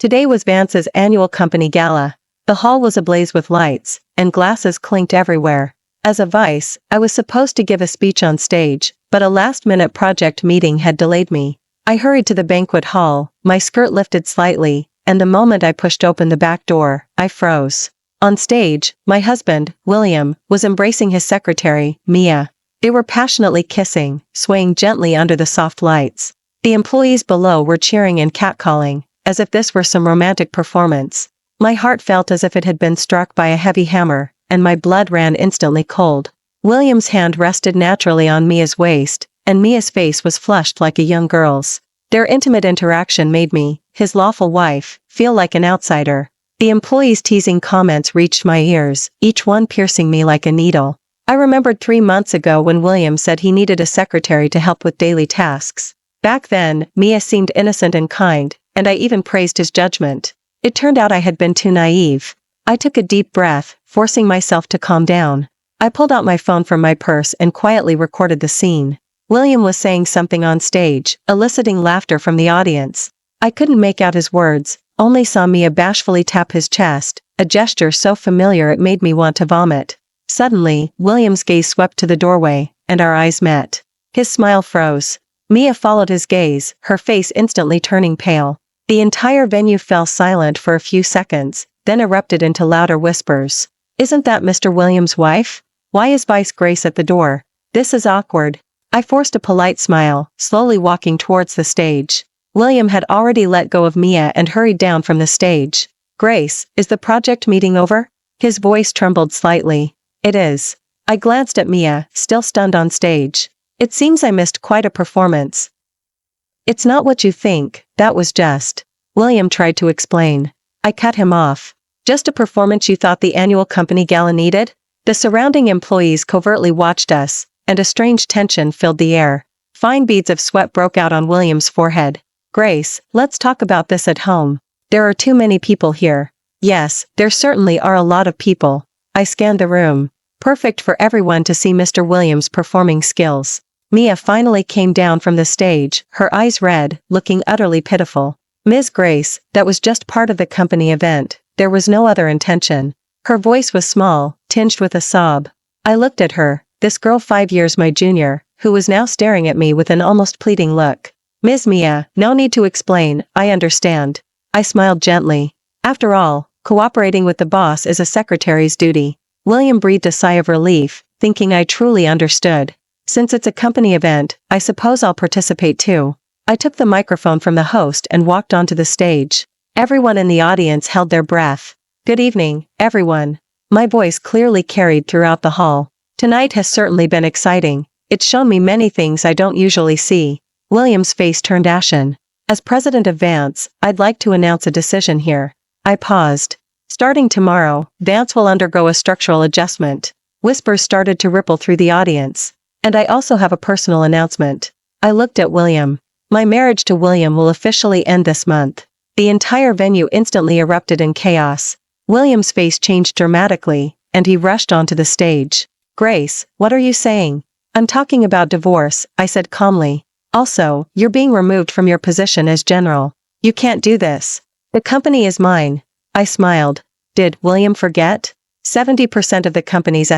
Today was Vance's annual company gala. The hall was ablaze with lights, and glasses clinked everywhere. As a vice, I was supposed to give a speech on stage, but a last-minute project meeting had delayed me. I hurried to the banquet hall, my skirt lifted slightly, and the moment I pushed open the back door, I froze. On stage, my husband, William, was embracing his secretary, Mia. They were passionately kissing, swaying gently under the soft lights. The employees below were cheering and catcalling, as if this were some romantic performance. My heart felt as if it had been struck by a heavy hammer, and my blood ran instantly cold. William's hand rested naturally on Mia's waist, and Mia's face was flushed like a young girl's. Their intimate interaction made me, his lawful wife, feel like an outsider. The employees' teasing comments reached my ears, each one piercing me like a needle. I remembered 3 months ago when William said he needed a secretary to help with daily tasks. Back then, Mia seemed innocent and kind, and I even praised his judgment. It turned out I had been too naive. I took a deep breath, forcing myself to calm down. I pulled out my phone from my purse and quietly recorded the scene. William was saying something on stage, eliciting laughter from the audience. I couldn't make out his words, only saw Mia bashfully tap his chest, a gesture so familiar it made me want to vomit. Suddenly, William's gaze swept to the doorway, and our eyes met. His smile froze. Mia followed his gaze, her face instantly turning pale. The entire venue fell silent for a few seconds, then erupted into louder whispers. "Isn't that Mr. Williams' wife? Why is Vice Grace at the door? This is awkward." I forced a polite smile, slowly walking towards the stage. William had already let go of Mia and hurried down from the stage. "Grace, is the project meeting over?" His voice trembled slightly. "It is." I glanced at Mia, still stunned on stage. "It seems I missed quite a performance." "It's not what you think, that was just..." William tried to explain. I cut him off. "Just a performance you thought the annual company gala needed?" The surrounding employees covertly watched us, and a strange tension filled the air. Fine beads of sweat broke out on William's forehead. "Grace, let's talk about this at home. There are too many people here." "Yes, there certainly are a lot of people." I scanned the room. Perfect for everyone to see Mr. Williams' performing skills. Mia finally came down from the stage, her eyes red, looking utterly pitiful. "Ms. Grace, that was just part of the company event, there was no other intention." Her voice was small, tinged with a sob. I looked at her, this girl 5 years my junior, who was now staring at me with an almost pleading look. "Ms. Mia, no need to explain, I understand." I smiled gently. After all, cooperating with the boss is a secretary's duty. William breathed a sigh of relief, thinking I truly understood. "Since it's a company event, I suppose I'll participate too." I took the microphone from the host and walked onto the stage. Everyone in the audience held their breath. "Good evening, everyone." My voice clearly carried throughout the hall. "Tonight has certainly been exciting. It's shown me many things I don't usually see." William's face turned ashen. "As president of Vance, I'd like to announce a decision here." I paused. "Starting tomorrow, Vance will undergo a structural adjustment." Whispers started to ripple through the audience. "And I also have a personal announcement." I looked at William. "My marriage to William will officially end this month." The entire venue instantly erupted in chaos. William's face changed dramatically, and he rushed onto the stage. "Grace, what are you saying?" "I'm talking about divorce," I said calmly. "Also, you're being removed from your position as general. You can't do this. The company is mine." I smiled. Did William forget? 70% of the company's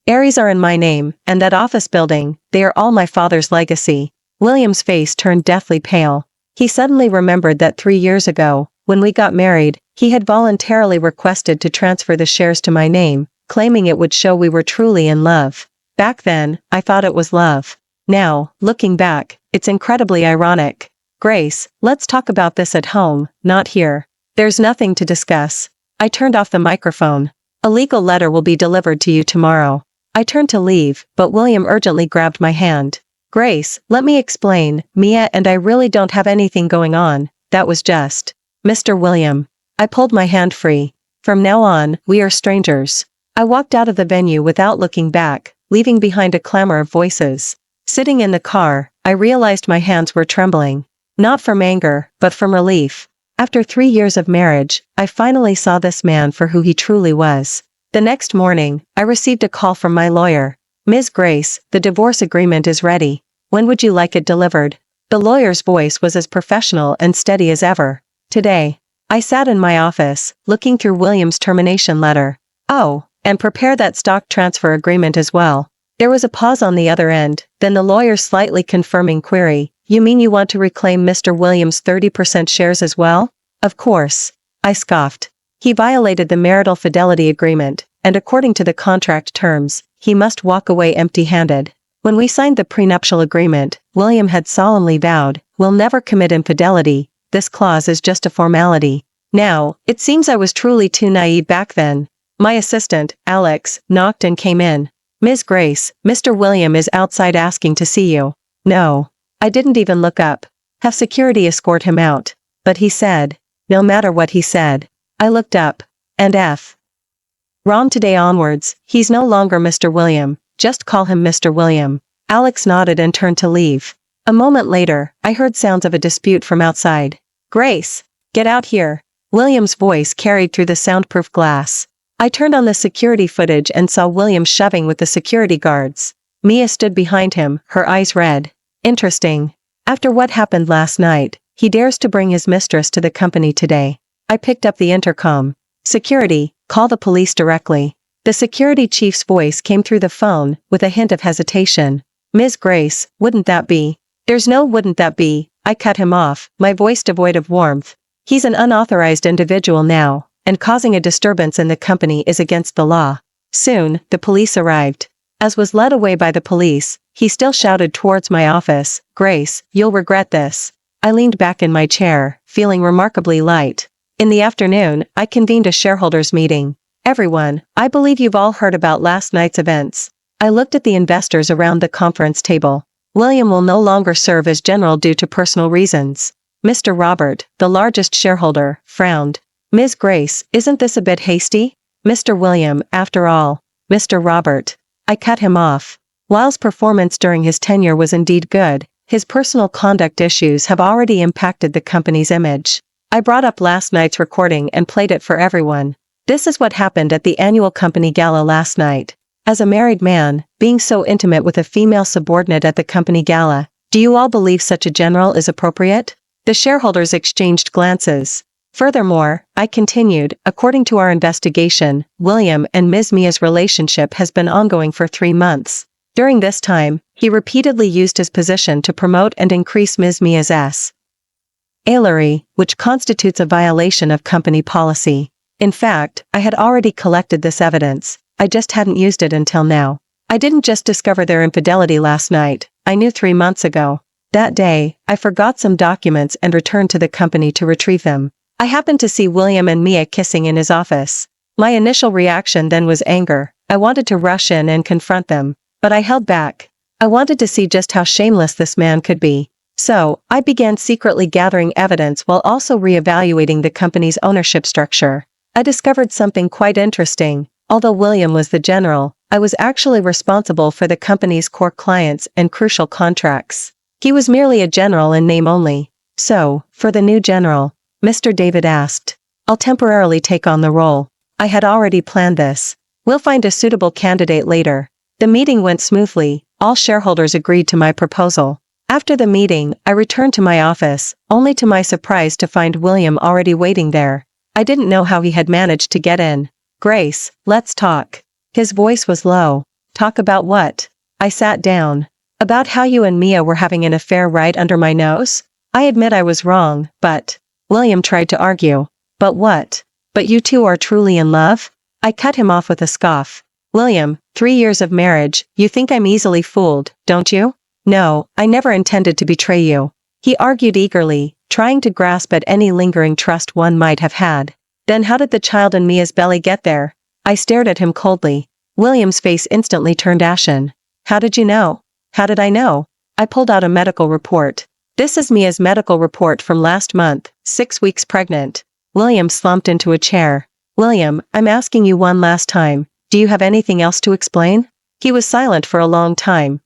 Aries are in my name, and that office building, they are all my father's legacy. William's face turned deathly pale. He suddenly remembered that 3 years ago, when we got married, he had voluntarily requested to transfer the shares to my name, claiming it would show we were truly in love. Back then, I thought it was love. Now, looking back, it's incredibly ironic. "Grace, let's talk about this at home, not here. There's nothing to discuss." I turned off the microphone. "A legal letter will be delivered to you tomorrow." I turned to leave, but William urgently grabbed my hand. "Grace, let me explain, Mia and I really don't have anything going on, that was just..." "Mr. William." I pulled my hand free. "From now on, we are strangers." I walked out of the venue without looking back, leaving behind a clamor of voices. Sitting in the car, I realized my hands were trembling. Not from anger, but from relief. After 3 years of marriage, I finally saw this man for who he truly was. The next morning, I received a call from my lawyer. "Ms. Grace, the divorce agreement is ready. When would you like it delivered?" The lawyer's voice was as professional and steady as ever. Today. I sat in my office, looking through William's termination letter. Oh, and prepare that stock transfer agreement as well. There was a pause on the other end, then the lawyer's slightly confirming query. You mean you want to reclaim Mr. Williams' 30% shares as well? Of course. I scoffed. He violated the marital fidelity agreement, and according to the contract terms, he must walk away empty-handed. When we signed the prenuptial agreement, William had solemnly vowed, "We'll never commit infidelity. This clause is just a formality." Now, it seems I was truly too naive back then. My assistant, Alex, knocked and came in. "Ms. Grace, Mr. William is outside asking to see you." No. I didn't even look up. Have security escort him out. But he said. No matter what he said. I looked up. And From today onwards, he's no longer Mr. William. Just call him Mr. William. Alex nodded and turned to leave. A moment later, I heard sounds of a dispute from outside. "Grace! Get out here!" William's voice carried through the soundproof glass. I turned on the security footage and saw William shoving with the security guards. Mia stood behind him, her eyes red. Interesting. After what happened last night, he dares to bring his mistress to the company today. I picked up the intercom. "Security, call the police directly." The security chief's voice came through the phone, with a hint of hesitation. "Ms. Grace, wouldn't that be?" "There's no wouldn't that be," I cut him off, my voice devoid of warmth. "He's an unauthorized individual now, and causing a disturbance in the company is against the law." Soon, the police arrived. As was led away by the police, he still shouted towards my office, "Grace, you'll regret this." I leaned back in my chair, feeling remarkably light. In the afternoon, I convened a shareholders' meeting. "Everyone, I believe you've all heard about last night's events." I looked at the investors around the conference table. William will no longer serve as general due to personal reasons. Mr. Robert, the largest shareholder, frowned. "Ms. Grace, isn't this a bit hasty?" "Mr. William, after all." "Mr. Robert." I cut him off. Whilst performance during his tenure was indeed good, his personal conduct issues have already impacted the company's image. I brought up last night's recording and played it for everyone. This is what happened at the annual company gala last night. As a married man, being so intimate with a female subordinate at the company gala, do you all believe such a general is appropriate? The shareholders exchanged glances. Furthermore, I continued, according to our investigation, William and Ms. Mia's relationship has been ongoing for 3 months. During this time, he repeatedly used his position to promote and increase Ms. Mia's salary, which constitutes a violation of company policy. In fact, I had already collected this evidence, I just hadn't used it until now. I didn't just discover their infidelity last night, I knew 3 months ago. That day, I forgot some documents and returned to the company to retrieve them. I happened to see William and Mia kissing in his office. My initial reaction then was anger. I wanted to rush in and confront them, but I held back. I wanted to see just how shameless this man could be. So, I began secretly gathering evidence while also re-evaluating the company's ownership structure. I discovered something quite interesting. Although William was the general, I was actually responsible for the company's core clients and crucial contracts. He was merely a general in name only. So, for the new general, Mr. David asked. "I'll temporarily take on the role. I had already planned this. We'll find a suitable candidate later." The meeting went smoothly, all shareholders agreed to my proposal. After the meeting, I returned to my office, only to my surprise to find William already waiting there. I didn't know how he had managed to get in. "Grace, let's talk." His voice was low. "Talk about what?" I sat down. "About how you and Mia were having an affair right under my nose?" I admit I was wrong, but... William tried to argue. "But what? But you two are truly in love?" I cut him off with a scoff. "William, 3 years of marriage, you think I'm easily fooled, don't you?" "No, I never intended to betray you." He argued eagerly, trying to grasp at any lingering trust one might have had. "Then how did the child in Mia's belly get there?" I stared at him coldly. William's face instantly turned ashen. "How did you know?" "How did I know?" I pulled out a medical report. "This is Mia's medical report from last month, 6 weeks pregnant." William slumped into a chair. "William, I'm asking you one last time, do you have anything else to explain?" He was silent for a long time,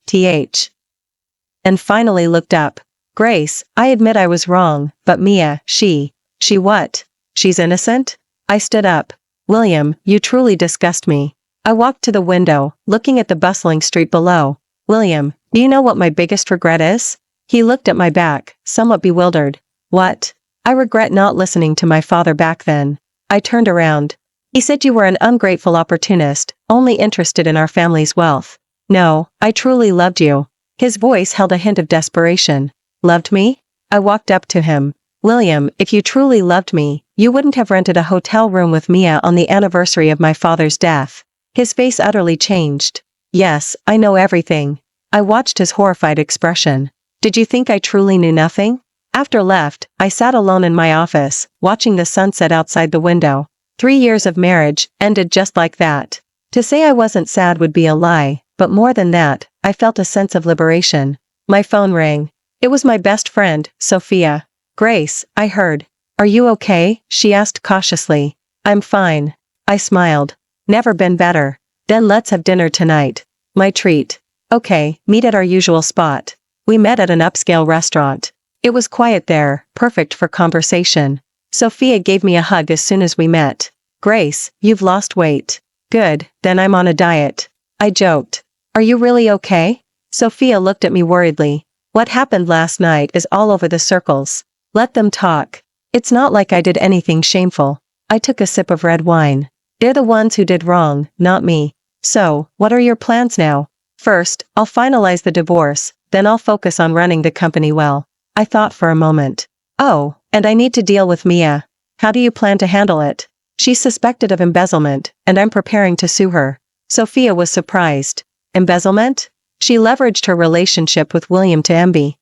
and finally looked up. "Grace, I admit I was wrong, but Mia, she what? She's innocent?" I stood up. "William, you truly disgust me." I walked to the window, looking at the bustling street below. "William, do you know what my biggest regret is?" He looked at my back, somewhat bewildered. "What?" I regret not listening to my father back then. I turned around. He said you were an ungrateful opportunist, only interested in our family's wealth. No, I truly loved you. His voice held a hint of desperation. Loved me? I walked up to him. William, if you truly loved me, you wouldn't have rented a hotel room with Mia on the anniversary of my father's death. His face utterly changed. Yes, I know everything. I watched his horrified expression. Did you think I truly knew nothing? After left, I sat alone in my office, watching the sunset outside the window. 3 years of marriage ended just like that. To say I wasn't sad would be a lie, but more than that, I felt a sense of liberation. My phone rang. It was my best friend, Sophia. Grace, I heard. Are you okay? She asked cautiously. I'm fine. I smiled. Never been better. Then let's have dinner tonight. My treat. Okay, meet at our usual spot. We met at an upscale restaurant. It was quiet there, perfect for conversation. Sophia gave me a hug as soon as we met. Grace, you've lost weight. Good, then I'm on a diet. I joked. Are you really okay? Sophia looked at me worriedly. What happened last night is all over the circles. Let them talk. It's not like I did anything shameful. I took a sip of red wine. They're the ones who did wrong, not me. So, what are your plans now? First, I'll finalize the divorce, then I'll focus on running the company well. I thought for a moment. Oh, and I need to deal with Mia. How do you plan to handle it? She's suspected of embezzlement, and I'm preparing to sue her. Sophia was surprised. Embezzlement? She leveraged her relationship with William to embezzle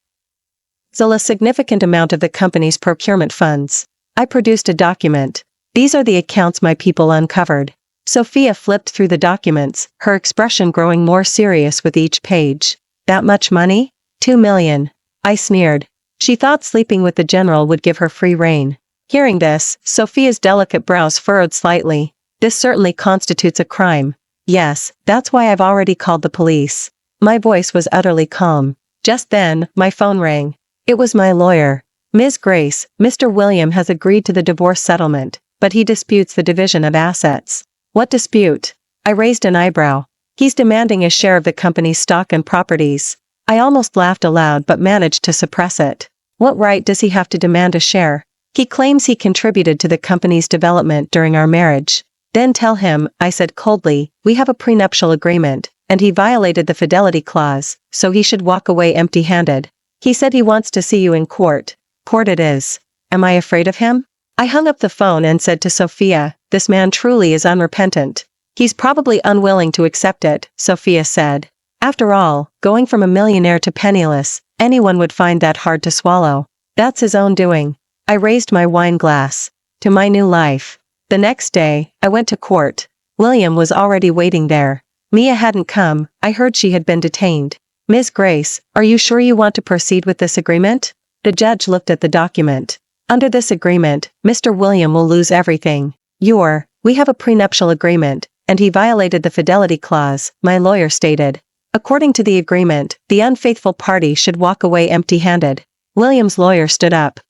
a significant amount of the company's procurement funds. I produced a document. These are the accounts my people uncovered. Sophia flipped through the documents, her expression growing more serious with each page. That much money? 2 million. I sneered. She thought sleeping with the general would give her free rein. Hearing this, Sophia's delicate brows furrowed slightly. This certainly constitutes a crime. Yes, that's why I've already called the police. My voice was utterly calm. Just then, my phone rang. It was my lawyer. Ms. Grace, Mr. William has agreed to the divorce settlement, but he disputes the division of assets. What dispute? I raised an eyebrow. He's demanding a share of the company's stock and properties. I almost laughed aloud but managed to suppress it. What right does he have to demand a share? He claims he contributed to the company's development during our marriage. Then tell him, I said coldly, we have a prenuptial agreement, and he violated the fidelity clause, so he should walk away empty-handed. He said he wants to see you in court. Court it is. Am I afraid of him? I hung up the phone and said to Sophia, this man truly is unrepentant. He's probably unwilling to accept it, Sophia said. After all, going from a millionaire to penniless, anyone would find that hard to swallow. That's his own doing. I raised my wine glass. To my new life. The next day, I went to court. William was already waiting there. Mia hadn't come, I heard she had been detained. Ms. Grace, are you sure you want to proceed with this agreement? The judge looked at the document. Under this agreement, Mr. William will lose everything. We have a prenuptial agreement, and he violated the fidelity clause, my lawyer stated. According to the agreement, the unfaithful party should walk away empty-handed. William's lawyer stood up.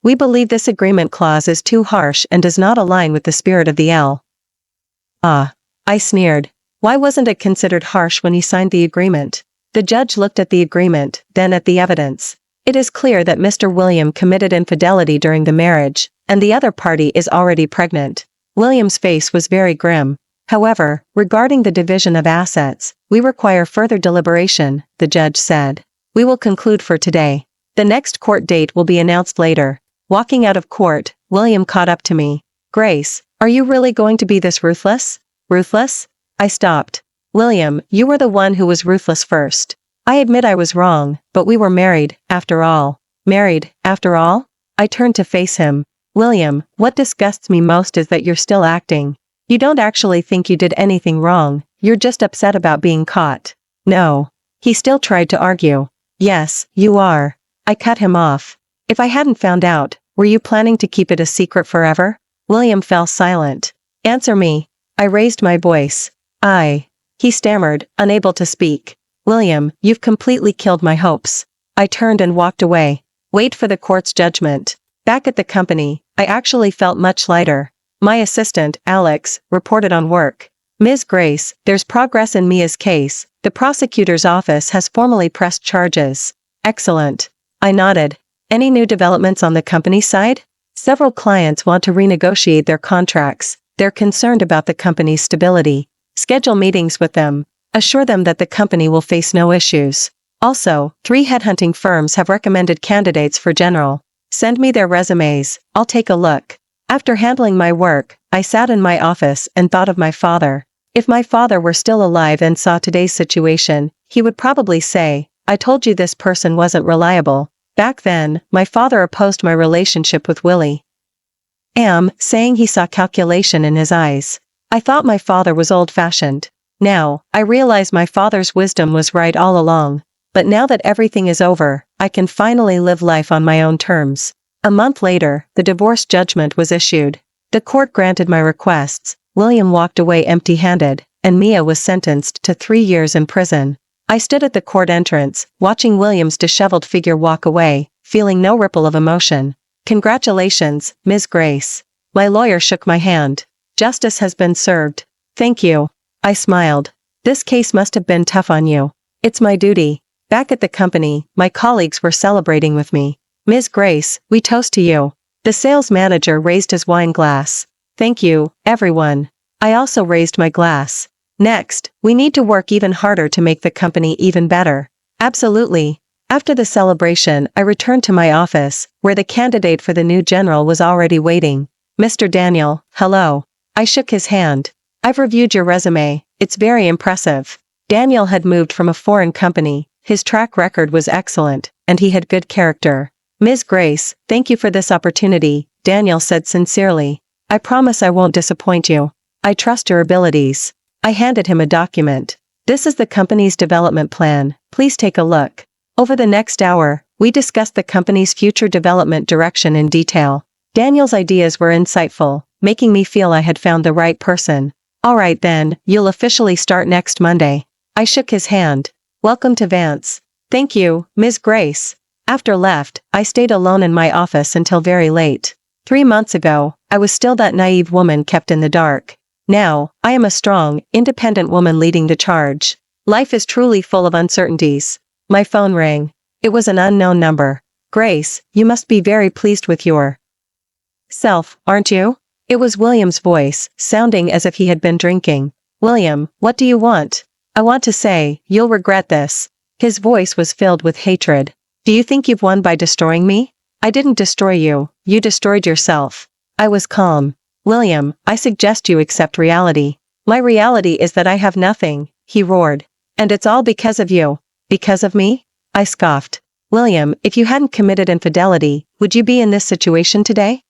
We believe this agreement clause is too harsh and does not align with the spirit of the L. I sneered. Why wasn't it considered harsh when he signed the agreement? The judge looked at the agreement, then at the evidence. It is clear that Mr. William committed infidelity during the marriage, and the other party is already pregnant. William's face was very grim. However, regarding the division of assets, we require further deliberation, the judge said. We will conclude for today. The next court date will be announced later. Walking out of court, William caught up to me. Grace, are you really going to be this ruthless? Ruthless? I stopped. William, you were the one who was ruthless first. I admit I was wrong, but we were married, after all. Married, after all? I turned to face him. William, what disgusts me most is that you're still acting. You don't actually think you did anything wrong, you're just upset about being caught. No. He still tried to argue. Yes, you are. I cut him off. If I hadn't found out, were you planning to keep it a secret forever? William fell silent. Answer me. I raised my voice. He stammered, unable to speak. William, you've completely killed my hopes. I turned and walked away. Wait for the court's judgment. Back at the company, I actually felt much lighter. My assistant, Alex, reported on work. Ms. Grace, there's progress in Mia's case. The prosecutor's office has formally pressed charges. Excellent. I nodded. Any new developments on the company side? Several clients want to renegotiate their contracts. They're concerned about the company's stability. Schedule meetings with them. Assure them that the company will face no issues. Also, 3 headhunting firms have recommended candidates for general. Send me their resumes, I'll take a look. After handling my work, I sat in my office and thought of my father. If my father were still alive and saw today's situation, he would probably say, "I told you this person wasn't reliable." Back then, my father opposed my relationship with Willie. Saying he saw calculation in his eyes. I thought my father was old-fashioned. Now, I realize my father's wisdom was right all along. But now that everything is over, I can finally live life on my own terms. A month later, the divorce judgment was issued. The court granted my requests. William walked away empty-handed, and Mia was sentenced to 3 years in prison. I stood at the court entrance, watching William's disheveled figure walk away, feeling no ripple of emotion. "Congratulations, Ms. Grace." My lawyer shook my hand. "Justice has been served." "Thank you." I smiled. "This case must have been tough on you." "It's my duty." Back at the company, my colleagues were celebrating with me. "Ms. Grace, we toast to you." The sales manager raised his wine glass. "Thank you, everyone." I also raised my glass. "Next, we need to work even harder to make the company even better." "Absolutely." After the celebration, I returned to my office, where the candidate for the new general was already waiting. "Mr. Daniel, hello." I shook his hand. "I've reviewed your resume, it's very impressive." Daniel had moved from a foreign company, his track record was excellent, and he had good character. "Ms. Grace, thank you for this opportunity," Daniel said sincerely. "I promise I won't disappoint you. I trust your abilities." I handed him a document. "This is the company's development plan, please take a look." Over the next hour, we discussed the company's future development direction in detail. Daniel's ideas were insightful, making me feel I had found the right person. "All right then, you'll officially start next Monday." I shook his hand. "Welcome to Vance." "Thank you, Ms. Grace." After left, I stayed alone in my office until very late. 3 months ago, I was still that naive woman kept in the dark. Now, I am a strong, independent woman leading the charge. Life is truly full of uncertainties. My phone rang. It was an unknown number. "Grace, you must be very pleased with yourself, aren't you?" It was William's voice, sounding as if he had been drinking. "William, what do you want?" "I want to say, you'll regret this." His voice was filled with hatred. "Do you think you've won by destroying me?" "I didn't destroy you, you destroyed yourself." I was calm. "William, I suggest you accept reality." "My reality is that I have nothing," he roared. "And it's all because of you." "Because of me?" I scoffed. "William, if you hadn't committed infidelity, would you be in this situation today?"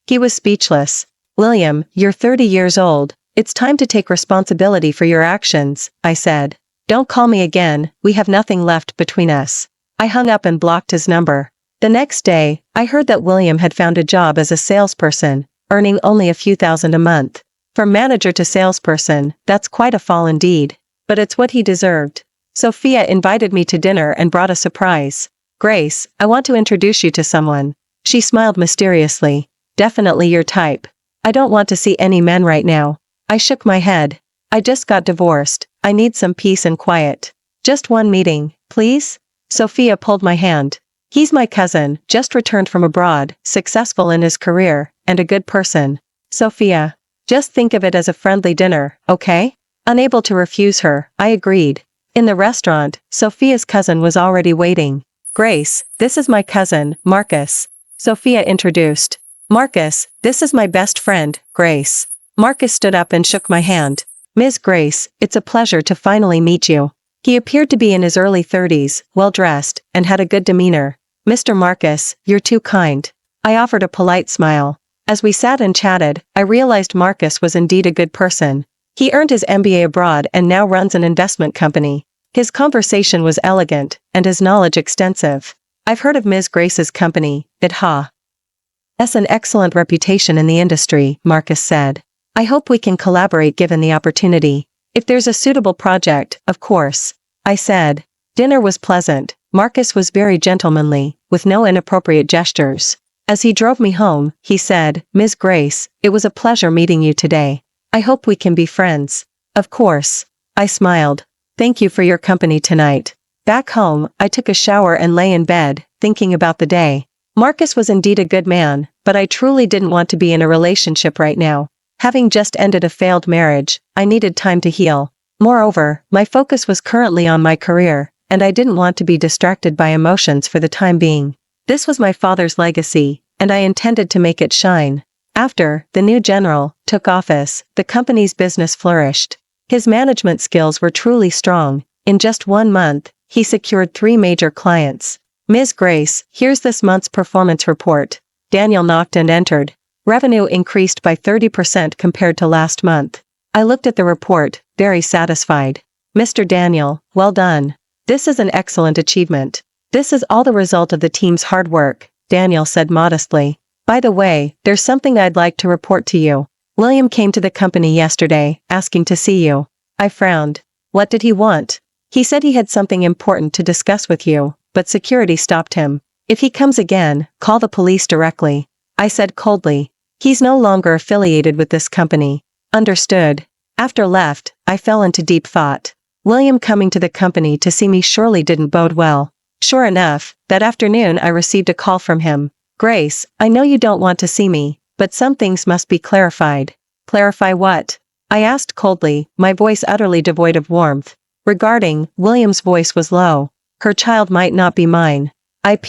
He was speechless. "William, you're 30 years old. It's time to take responsibility for your actions," I said. "Don't call me again, we have nothing left between us." I hung up and blocked his number. The next day, I heard that William had found a job as a salesperson, earning only a few thousand a month. From manager to salesperson, that's quite a fall indeed. But it's what he deserved. Sophia invited me to dinner and brought a surprise. "Grace, I want to introduce you to someone." She smiled mysteriously. "Definitely your type." "I don't want to see any men right now." I shook my head. "I just got divorced, I need some peace and quiet." "Just one meeting, please?" Sophia pulled my hand. "He's my cousin, just returned from abroad, successful in his career, and a good person." "Sophia, just think of it as a friendly dinner, okay?" Unable to refuse her, I agreed. In the restaurant, Sophia's cousin was already waiting. "Grace, this is my cousin, Marcus." Sophia introduced. "Marcus, this is my best friend, Grace." Marcus stood up and shook my hand. "Ms. Grace, it's a pleasure to finally meet you." He appeared to be in his early 30s, well-dressed, and had a good demeanor. "Mr. Marcus, you're too kind." I offered a polite smile. As we sat and chatted, I realized Marcus was indeed a good person. He earned his MBA abroad and now runs an investment company. His conversation was elegant, and his knowledge extensive. "I've heard of Ms. Grace's company, it has an excellent reputation in the industry," Marcus said. "I hope we can collaborate given the opportunity. If there's a suitable project, of course," I said. Dinner was pleasant. Marcus was very gentlemanly, with no inappropriate gestures. As he drove me home, he said, "Ms. Grace, it was a pleasure meeting you today. I hope we can be friends." "Of course." I smiled. "Thank you for your company tonight." Back home, I took a shower and lay in bed, thinking about the day. Marcus was indeed a good man, but I truly didn't want to be in a relationship right now. Having just ended a failed marriage, I needed time to heal. Moreover, my focus was currently on my career, and I didn't want to be distracted by emotions for the time being. This was my father's legacy, and I intended to make it shine. After the new general took office, the company's business flourished. His management skills were truly strong. In just 1 month, he secured 3 major clients. Ms. Grace, here's this month's performance report. Daniel knocked and entered. Revenue increased by 30% compared to last month. I looked at the report, very satisfied. Mr. Daniel, well done. This is an excellent achievement. This is all the result of the team's hard work, Daniel said modestly. By the way, there's something I'd like to report to you. William came to the company yesterday, asking to see you. I frowned. What did he want? He said he had something important to discuss with you, but security stopped him. If he comes again, call the police directly. I said coldly. He's no longer affiliated with this company. Understood. After left, I fell into deep thought. William coming to the company to see me surely didn't bode well. Sure enough, that afternoon I received a call from him. Grace, I know you don't want to see me, but some things must be clarified. Clarify what? I asked coldly, my voice utterly devoid of warmth. Regarding, William's voice was low. Her child might not be mine. I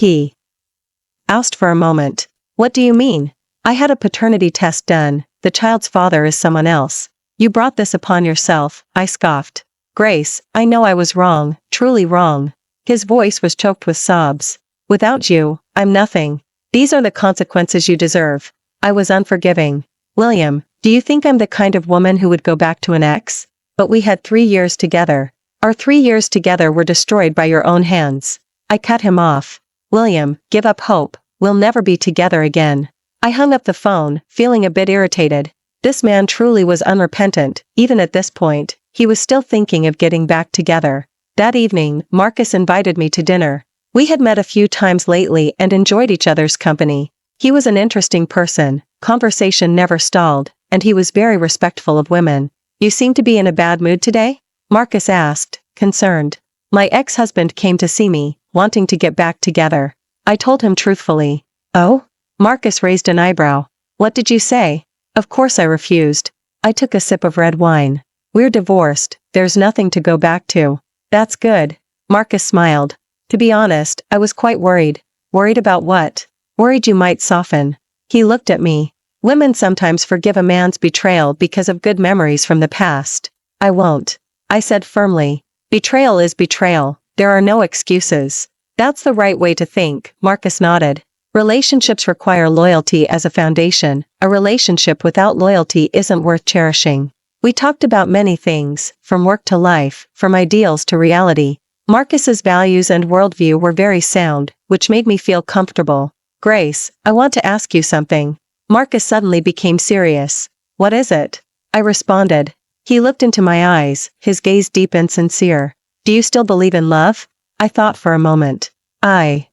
asked for a moment. What do you mean? I had a paternity test done. The child's father is someone else. You brought this upon yourself, I scoffed. Grace, I know I was wrong, truly wrong. His voice was choked with sobs. Without you, I'm nothing. These are the consequences you deserve. I was unforgiving. William, do you think I'm the kind of woman who would go back to an ex? But we had 3 years together. Our 3 years together were destroyed by your own hands. I cut him off. William, give up hope. We'll never be together again. I hung up the phone, feeling a bit irritated. This man truly was unrepentant. Even at this point, he was still thinking of getting back together. That evening, Marcus invited me to dinner. We had met a few times lately and enjoyed each other's company. He was an interesting person, conversation never stalled, and he was very respectful of women. You seem to be in a bad mood today? Marcus asked, concerned. My ex-husband came to see me, wanting to get back together. I told him truthfully. Oh? Marcus raised an eyebrow. What did you say? Of course I refused. I took a sip of red wine. We're divorced, there's nothing to go back to. That's good. Marcus smiled. To be honest, I was quite worried. Worried about what? Worried you might soften. He looked at me. Women sometimes forgive a man's betrayal because of good memories from the past. I won't. I said firmly. Betrayal is betrayal. There are no excuses. That's the right way to think, Marcus nodded. Relationships require loyalty as a foundation. A relationship without loyalty isn't worth cherishing. We talked about many things, from work to life, from ideals to reality. Marcus's values and worldview were very sound, which made me feel comfortable. Grace, I want to ask you something. Marcus suddenly became serious. What is it? I responded. He looked into my eyes, his gaze deep and sincere. Do you still believe in love? I thought for a moment. I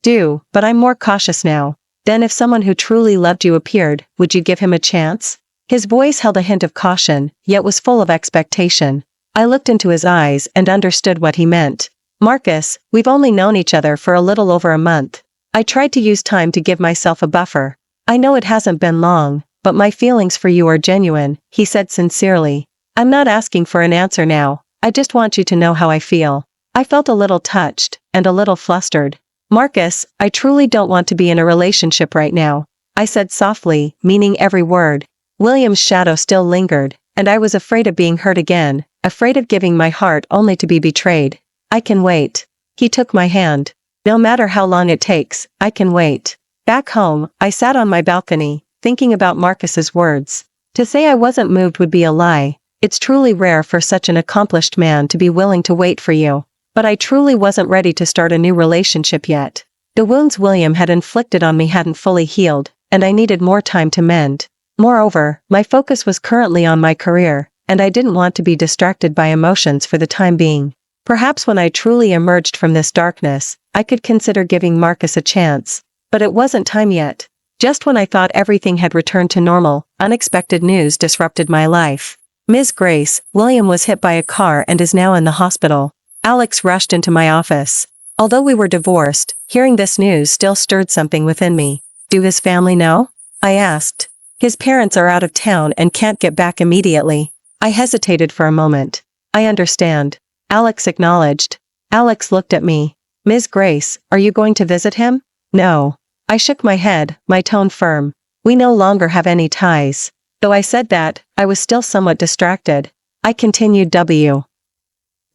do, but I'm more cautious now. Then if someone who truly loved you appeared, would you give him a chance? His voice held a hint of caution, yet was full of expectation. I looked into his eyes and understood what he meant. Marcus, we've only known each other for a little over a month. I tried to use time to give myself a buffer. I know it hasn't been long, but my feelings for you are genuine, he said sincerely. I'm not asking for an answer now. I just want you to know how I feel. I felt a little touched, and a little flustered. Marcus, I truly don't want to be in a relationship right now. I said softly, meaning every word. William's shadow still lingered, and I was afraid of being hurt again, afraid of giving my heart only to be betrayed. I can wait. He took my hand. No matter how long it takes, I can wait. Back home, I sat on my balcony, thinking about Marcus's words. To say I wasn't moved would be a lie. It's truly rare for such an accomplished man to be willing to wait for you. But I truly wasn't ready to start a new relationship yet. The wounds William had inflicted on me hadn't fully healed, and I needed more time to mend. Moreover, my focus was currently on my career, and I didn't want to be distracted by emotions for the time being. Perhaps when I truly emerged from this darkness, I could consider giving Marcus a chance. But it wasn't time yet. Just when I thought everything had returned to normal, unexpected news disrupted my life. Ms. Grace, William was hit by a car and is now in the hospital. Alex rushed into my office. Although we were divorced, hearing this news still stirred something within me. Do his family know? I asked. His parents are out of town and can't get back immediately. I hesitated for a moment. I understand. Alex acknowledged. Alex looked at me. Ms. Grace, are you going to visit him? No. I shook my head, my tone firm. We no longer have any ties. Though I said that, I was still somewhat distracted. I continued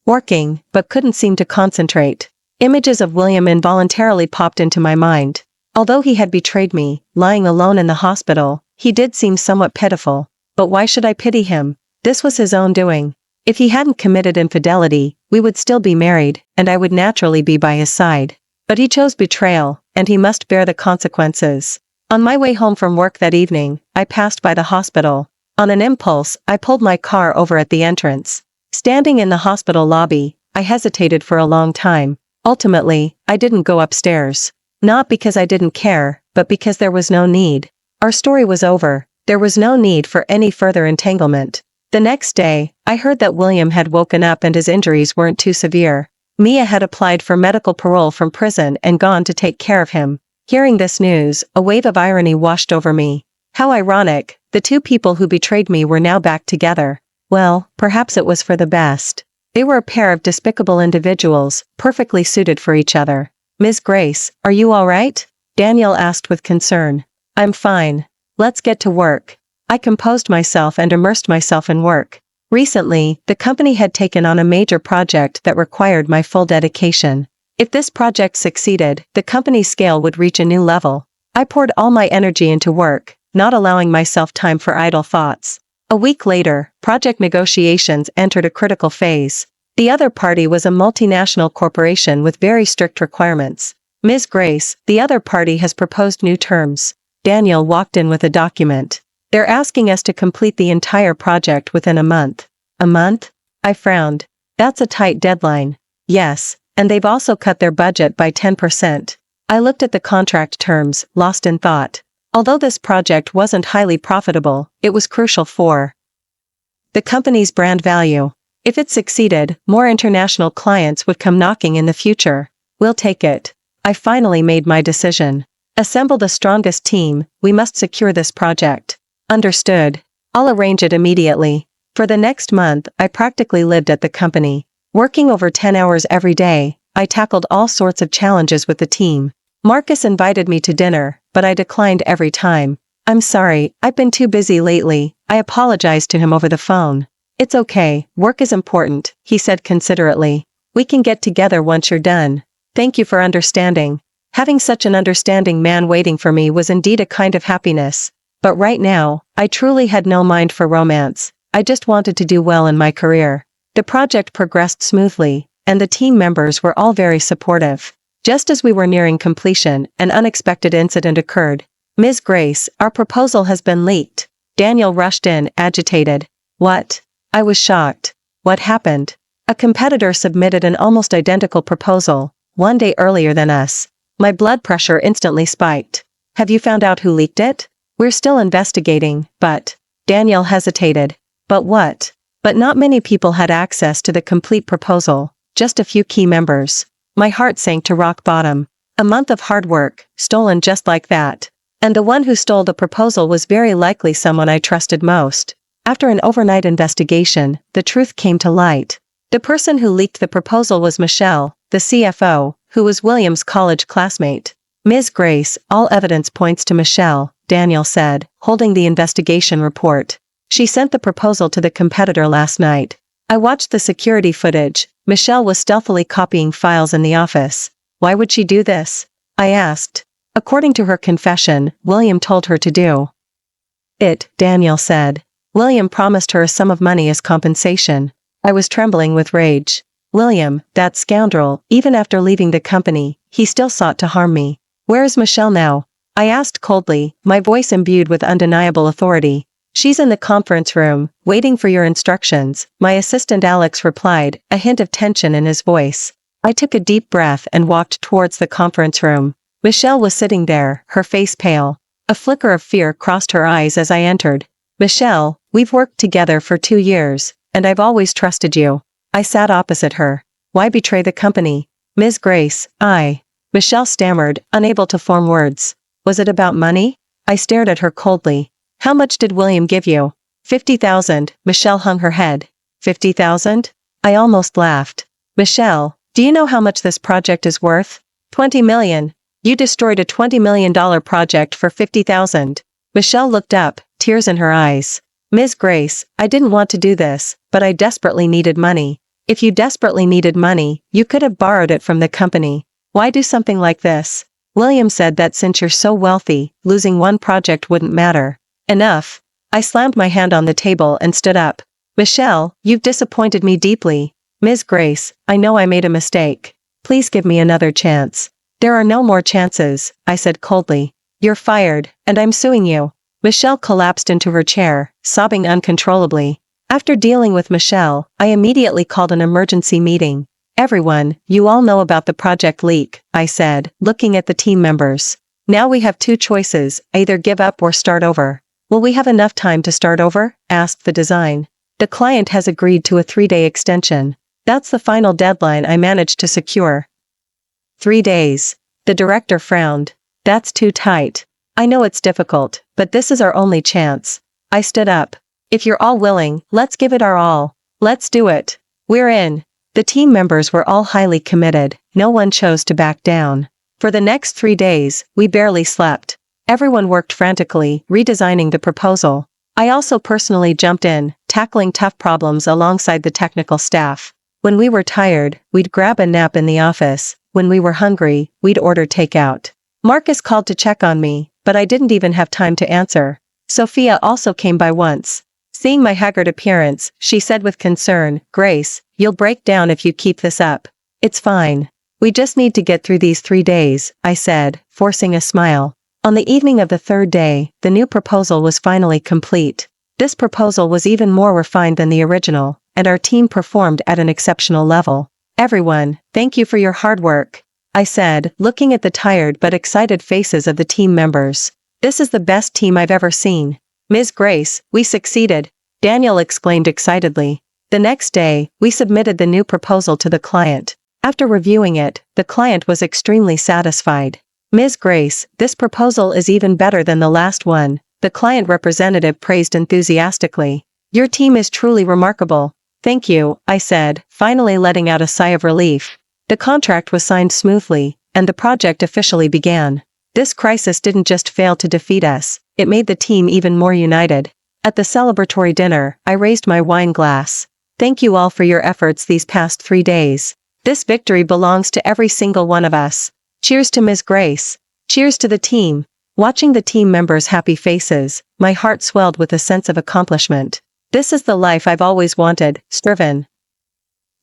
working, but couldn't seem to concentrate. Images of William involuntarily popped into my mind. Although he had betrayed me, lying alone in the hospital, he did seem somewhat pitiful. But why should I pity him? This was his own doing. If he hadn't committed infidelity, we would still be married, and I would naturally be by his side. But he chose betrayal, and he must bear the consequences. On my way home from work that evening, I passed by the hospital. On an impulse, I pulled my car over at the entrance. Standing in the hospital lobby, I hesitated for a long time. Ultimately, I didn't go upstairs. Not because I didn't care, but because there was no need. Our story was over. There was no need for any further entanglement. The next day, I heard that William had woken up and his injuries weren't too severe. Mia had applied for medical parole from prison and gone to take care of him. Hearing this news, a wave of irony washed over me. How ironic, the two people who betrayed me were now back together. Well, perhaps it was for the best. They were a pair of despicable individuals, perfectly suited for each other. Ms. Grace, are you all right? Daniel asked with concern. I'm fine. Let's get to work. I composed myself and immersed myself in work. Recently, the company had taken on a major project that required my full dedication. If this project succeeded, the company's scale would reach a new level. I poured all my energy into work, not allowing myself time for idle thoughts. A week later, project negotiations entered a critical phase. The other party was a multinational corporation with very strict requirements. Ms. Grace, the other party has proposed new terms. Daniel walked in with a document. They're asking us to complete the entire project within a month. A month? I frowned. That's a tight deadline. Yes, and they've also cut their budget by 10%. I looked at the contract terms, lost in thought. Although this project wasn't highly profitable, it was crucial for the company's brand value. If it succeeded, more international clients would come knocking in the future. We'll take it. I finally made my decision. Assemble the strongest team, we must secure this project. Understood. I'll arrange it immediately. For the next month, I practically lived at the company. Working over 10 hours every day, I tackled all sorts of challenges with the team. Marcus invited me to dinner, but I declined every time. I'm sorry, I've been too busy lately. I apologized to him over the phone. It's okay, work is important, he said considerately. We can get together once you're done. Thank you for understanding. Having such an understanding man waiting for me was indeed a kind of happiness. But right now, I truly had no mind for romance. I just wanted to do well in my career. The project progressed smoothly, and the team members were all very supportive. Just as we were nearing completion, an unexpected incident occurred. Ms. Grace, our proposal has been leaked. Daniel rushed in, agitated. What? I was shocked. What happened? A competitor submitted an almost identical proposal, one day earlier than us. My blood pressure instantly spiked. Have you found out who leaked it? We're still investigating, but... Daniel hesitated. But what? But not many people had access to the complete proposal, just a few key members. My heart sank to rock bottom. A month of hard work, stolen just like that. And the one who stole the proposal was very likely someone I trusted most. After an overnight investigation, the truth came to light. The person who leaked the proposal was Michelle, the CFO, who was William's college classmate. Ms. Grace, all evidence points to Michelle, Daniel said, holding the investigation report. She sent the proposal to the competitor last night. I watched the security footage. Michelle was stealthily copying files in the office. Why would she do this? I asked. According to her confession, William told her to do it, Daniel said. William promised her a sum of money as compensation. I was trembling with rage. William, that scoundrel, even after leaving the company, he still sought to harm me. Where is Michelle now? I asked coldly, my voice imbued with undeniable authority. She's in the conference room, waiting for your instructions, my assistant Alex replied, a hint of tension in his voice. I took a deep breath and walked towards the conference room. Michelle was sitting there, her face pale. A flicker of fear crossed her eyes as I entered. Michelle, we've worked together for 2 years, and I've always trusted you. I sat opposite her. Why betray the company? Ms. Grace, Michelle stammered, unable to form words. Was it about money? I stared at her coldly. How much did William give you? 50,000, Michelle hung her head. 50,000? I almost laughed. Michelle, do you know how much this project is worth? 20 million. You destroyed a $20 million project for 50,000. Michelle looked up, tears in her eyes. Ms. Grace, I didn't want to do this, but I desperately needed money. If you desperately needed money, you could have borrowed it from the company. Why do something like this? William said that since you're so wealthy, losing one project wouldn't matter. Enough. I slammed my hand on the table and stood up. Michelle, you've disappointed me deeply. Ms. Grace, I know I made a mistake. Please give me another chance. There are no more chances, I said coldly. You're fired, and I'm suing you. Michelle collapsed into her chair, sobbing uncontrollably. After dealing with Michelle, I immediately called an emergency meeting. Everyone, you all know about the project leak, I said, looking at the team members. Now we have two choices, either give up or start over. Will we have enough time to start over? Asked the design. The client has agreed to a 3-day extension. That's the final deadline I managed to secure. 3 days. The director frowned. That's too tight. I know it's difficult, but this is our only chance. I stood up. If you're all willing, let's give it our all. Let's do it. We're in. The team members were all highly committed. No one chose to back down. For the next 3 days, we barely slept. Everyone worked frantically, redesigning the proposal. I also personally jumped in, tackling tough problems alongside the technical staff. When we were tired, we'd grab a nap in the office. When we were hungry, we'd order takeout. Marcus called to check on me, but I didn't even have time to answer. Sophia also came by once. Seeing my haggard appearance, she said with concern, Grace, you'll break down if you keep this up. It's fine. We just need to get through these 3 days, I said, forcing a smile. On the evening of the 3rd day, the new proposal was finally complete. This proposal was even more refined than the original, and our team performed at an exceptional level. Everyone, thank you for your hard work, I said, looking at the tired but excited faces of the team members. This is the best team I've ever seen. Ms. Grace, we succeeded, Daniel exclaimed excitedly. The next day, we submitted the new proposal to the client. After reviewing it, the client was extremely satisfied. Ms. Grace, this proposal is even better than the last one, the client representative praised enthusiastically. Your team is truly remarkable. Thank you, I said, finally letting out a sigh of relief. The contract was signed smoothly, and the project officially began. This crisis didn't just fail to defeat us, it made the team even more united. At the celebratory dinner, I raised my wine glass. Thank you all for your efforts these past 3 days. This victory belongs to every single one of us. Cheers to Ms. Grace. Cheers to the team. Watching the team members' happy faces, my heart swelled with a sense of accomplishment. This is the life I've always wanted, striven.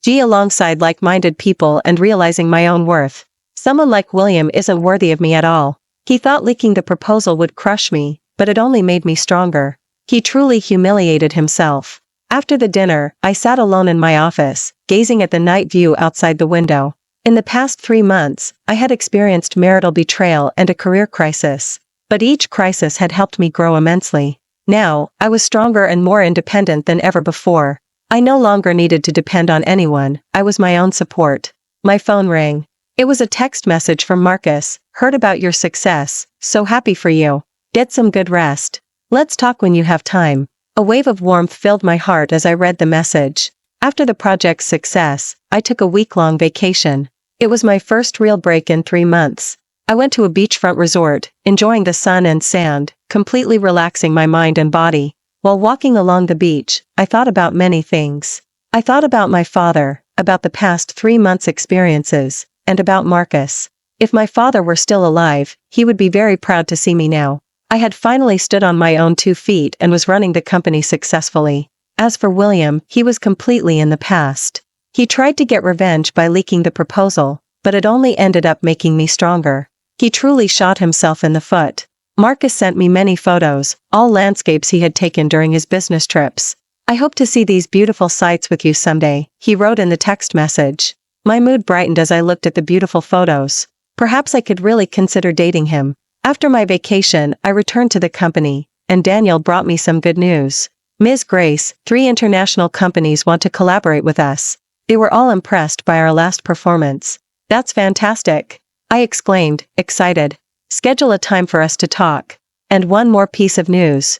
Alongside like-minded people and realizing my own worth. Someone like William isn't worthy of me at all. He thought leaking the proposal would crush me, but it only made me stronger. He truly humiliated himself. After the dinner, I sat alone in my office, gazing at the night view outside the window. In the past 3 months, I had experienced marital betrayal and a career crisis. But each crisis had helped me grow immensely. Now, I was stronger and more independent than ever before. I no longer needed to depend on anyone, I was my own support. My phone rang. It was a text message from Marcus. Heard about your success, so happy for you. Get some good rest. Let's talk when you have time. A wave of warmth filled my heart as I read the message. After the project's success, I took a week-long vacation. It was my first real break in 3 months. I went to a beachfront resort, enjoying the sun and sand, completely relaxing my mind and body. While walking along the beach, I thought about many things. I thought about my father, about the past 3 months' experiences, and about Marcus. If my father were still alive, he would be very proud to see me now. I had finally stood on my own 2 feet and was running the company successfully. As for William, he was completely in the past. He tried to get revenge by leaking the proposal, but it only ended up making me stronger. He truly shot himself in the foot. Marcus sent me many photos, all landscapes he had taken during his business trips. I hope to see these beautiful sights with you someday, he wrote in the text message. My mood brightened as I looked at the beautiful photos. Perhaps I could really consider dating him. After my vacation, I returned to the company, and Daniel brought me some good news. Ms. Grace, 3 international companies want to collaborate with us. They were all impressed by our last performance. That's fantastic, I exclaimed, excited. Schedule a time for us to talk. And one more piece of news,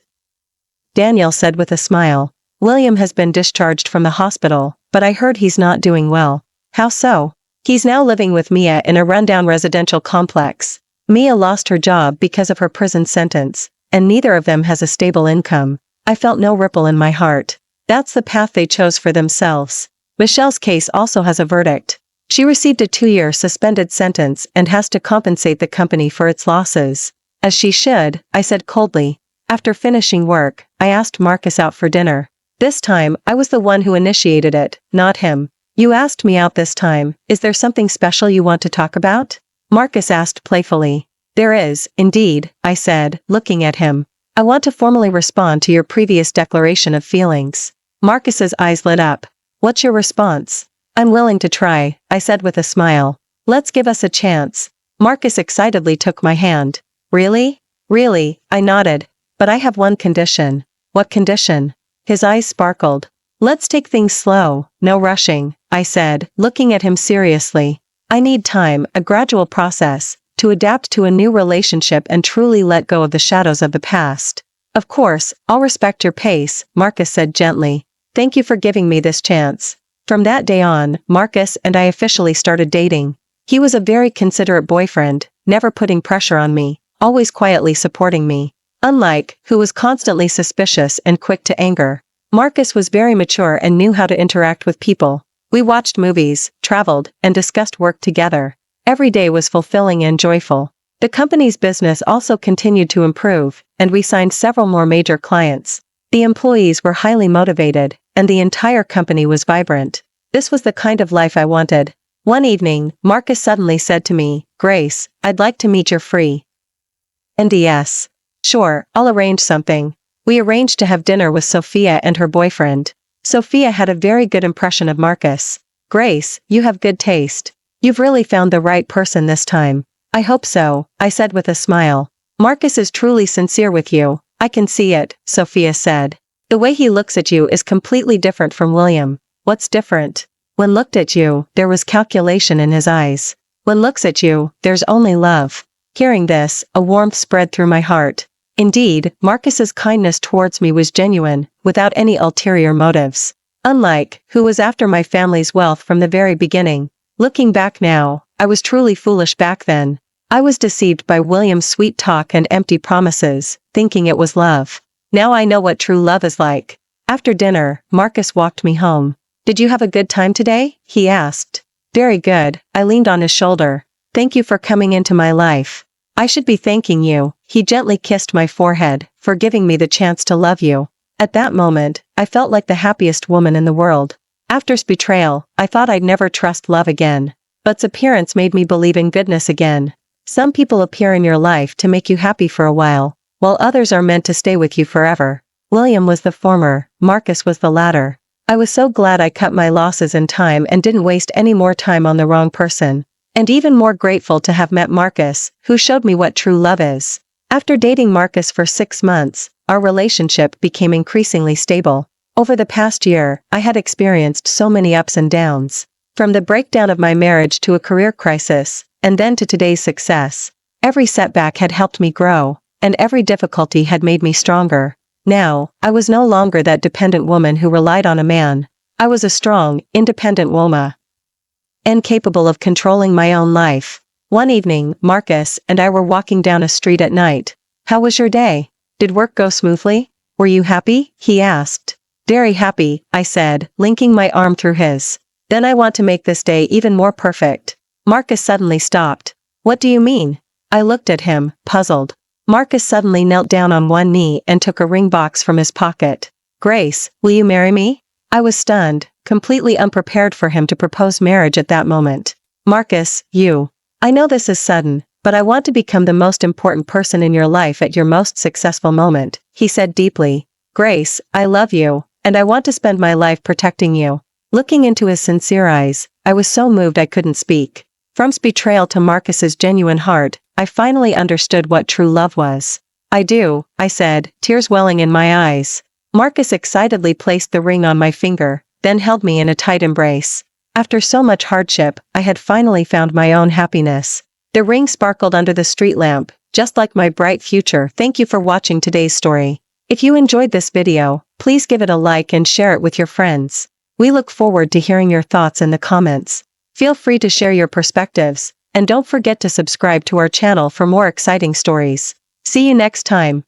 Daniel said with a smile. William has been discharged from the hospital, but I heard he's not doing well. How so? He's now living with Mia in a rundown residential complex. Mia lost her job because of her prison sentence, and neither of them has a stable income. I felt no ripple in my heart. That's the path they chose for themselves. Michelle's case also has a verdict. She received a 2-year suspended sentence and has to compensate the company for its losses. As she should, I said coldly. After finishing work, I asked Marcus out for dinner. This time, I was the one who initiated it, not him. You asked me out this time. Is there something special you want to talk about? Marcus asked playfully. There is, indeed, I said, looking at him. I want to formally respond to your previous declaration of feelings. Marcus's eyes lit up. What's your response? I'm willing to try, I said with a smile. Let's give us a chance. Marcus excitedly took my hand. Really? Really, I nodded. But I have one condition. What condition? His eyes sparkled. Let's take things slow, no rushing, I said, looking at him seriously. I need time, a gradual process, to adapt to a new relationship and truly let go of the shadows of the past. Of course, I'll respect your pace, Marcus said gently. Thank you for giving me this chance. From that day on, Marcus and I officially started dating. He was a very considerate boyfriend, never putting pressure on me, always quietly supporting me. Unlike, who was constantly suspicious and quick to anger, Marcus was very mature and knew how to interact with people. We watched movies, traveled, and discussed work together. Every day was fulfilling and joyful. The company's business also continued to improve, and we signed several more major clients. The employees were highly motivated, and the entire company was vibrant. This was the kind of life I wanted. One evening, Marcus suddenly said to me, Grace, I'd like to meet your free. NDS. Sure, I'll arrange something. We arranged to have dinner with Sophia and her boyfriend. Sophia had a very good impression of Marcus. Grace, you have good taste. You've really found the right person this time. I hope so, I said with a smile. Marcus is truly sincere with you. I can see it, Sophia said. The way he looks at you is completely different from William. What's different? When looked at you, there was calculation in his eyes. When looks at you, there's only love. Hearing this, a warmth spread through my heart. Indeed, Marcus's kindness towards me was genuine, without any ulterior motives. Unlike, who was after my family's wealth from the very beginning. Looking back now, I was truly foolish back then. I was deceived by William's sweet talk and empty promises, thinking it was love. Now I know what true love is like. After dinner, Marcus walked me home. Did you have a good time today? He asked. Very good, I leaned on his shoulder. Thank you for coming into my life. I should be thanking you. He gently kissed my forehead, for giving me the chance to love you. At that moment, I felt like the happiest woman in the world. After's betrayal, I thought I'd never trust love again. But's appearance made me believe in goodness again. Some people appear in your life to make you happy for a while others are meant to stay with you forever. William was the former, Marcus was the latter. I was so glad I cut my losses in time and didn't waste any more time on the wrong person. And even more grateful to have met Marcus, who showed me what true love is. After dating Marcus for 6 months, our relationship became increasingly stable. Over the past year, I had experienced so many ups and downs. From the breakdown of my marriage to a career crisis, and then to today's success. Every setback had helped me grow, and every difficulty had made me stronger. Now, I was no longer that dependent woman who relied on a man. I was a strong, independent woman. And capable of controlling my own life. One evening, Marcus and I were walking down a street at night. How was your day? Did work go smoothly? Were you happy? He asked. Very happy, I said, linking my arm through his. Then I want to make this day even more perfect. Marcus suddenly stopped. What do you mean? I looked at him, puzzled. Marcus suddenly knelt down on one knee and took a ring box from his pocket. Grace, will you marry me? I was stunned, completely unprepared for him to propose marriage at that moment. Marcus, you. I know this is sudden, but I want to become the most important person in your life at your most successful moment, he said deeply. Grace, I love you, and I want to spend my life protecting you. Looking into his sincere eyes, I was so moved I couldn't speak. From betrayal to Marcus's genuine heart, I finally understood what true love was. I do, I said, tears welling in my eyes. Marcus excitedly placed the ring on my finger, then held me in a tight embrace. After so much hardship, I had finally found my own happiness. The ring sparkled under the street lamp, just like my bright future. Thank you for watching today's story. If you enjoyed this video, please give it a like and share it with your friends. We look forward to hearing your thoughts in the comments. Feel free to share your perspectives, and don't forget to subscribe to our channel for more exciting stories. See you next time.